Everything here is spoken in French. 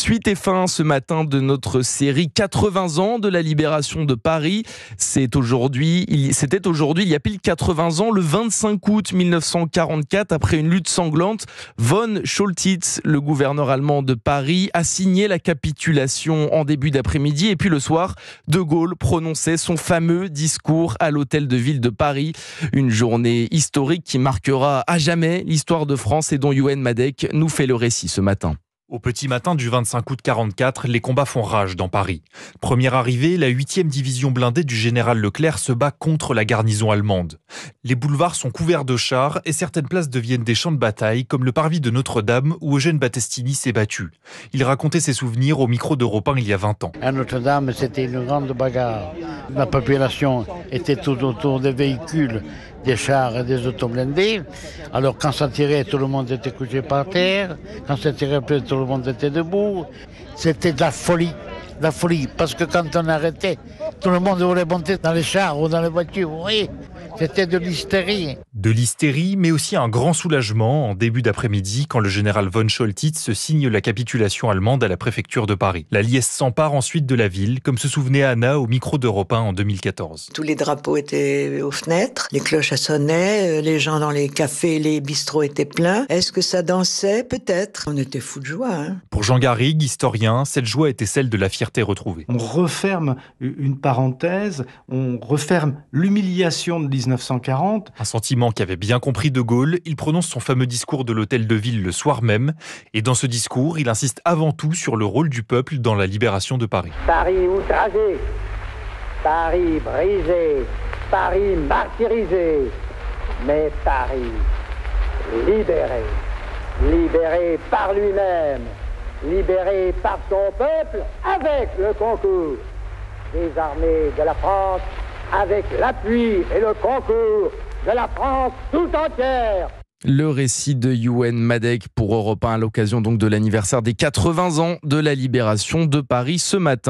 Suite et fin ce matin de notre série 80 ans de la libération de Paris. C'était aujourd'hui, il y a pile 80 ans, le 25 août 1944, après une lutte sanglante, von Choltitz, le gouverneur allemand de Paris, a signé la capitulation en début d'après-midi. Et puis le soir, De Gaulle prononçait son fameux discours à l'hôtel de ville de Paris. Une journée historique qui marquera à jamais l'histoire de France et dont Youenn Madec nous fait le récit ce matin. Au petit matin du 25 août 44, les combats font rage dans Paris. Première arrivée, la 8e division blindée du général Leclerc se bat contre la garnison allemande. Les boulevards sont couverts de chars et certaines places deviennent des champs de bataille, comme le parvis de Notre-Dame où Eugène Battistini s'est battu. Il racontait ses souvenirs au micro d'Europe 1 il y a 20 ans. À Notre-Dame, c'était une grande bagarre. La population était tout autour des véhicules, des chars et des autoblindés. Alors quand ça tirait, tout le monde était couché par terre. Quand ça tirait plus, tout le monde était debout. C'était de la folie. Parce que quand on arrêtait, tout le monde voulait monter dans les chars ou dans les voitures. Vous voyez, c'était de l'hystérie. De l'hystérie, mais aussi un grand soulagement en début d'après-midi quand le général von Choltitz signe la capitulation allemande à la préfecture de Paris. La liesse s'empare ensuite de la ville, comme se souvenait Anna au micro d'Europe 1 en 2014. Tous les drapeaux étaient aux fenêtres, les cloches sonnaient, les gens dans les cafés, les bistrots étaient pleins. Est-ce que ça dansait? Peut-être. On était fous de joie. Pour Jean Garrigue, historien, cette joie était celle de la fierté retrouvée. On referme une parenthèse, on referme l'humiliation de 1940. Un sentiment qu'avait bien compris De Gaulle, il prononce son fameux discours de l'hôtel de ville le soir même. Et dans ce discours, il insiste avant tout sur le rôle du peuple dans la libération de Paris. Paris outragé, Paris brisé, Paris martyrisé, mais Paris libéré. Libéré par lui-même, libéré par son peuple avec le concours des armées de la France, avec l'appui et le concours de la France tout entière. Le récit de Youenn Madec pour Europe 1 à l'occasion donc de l'anniversaire des 80 ans de la libération de Paris ce matin.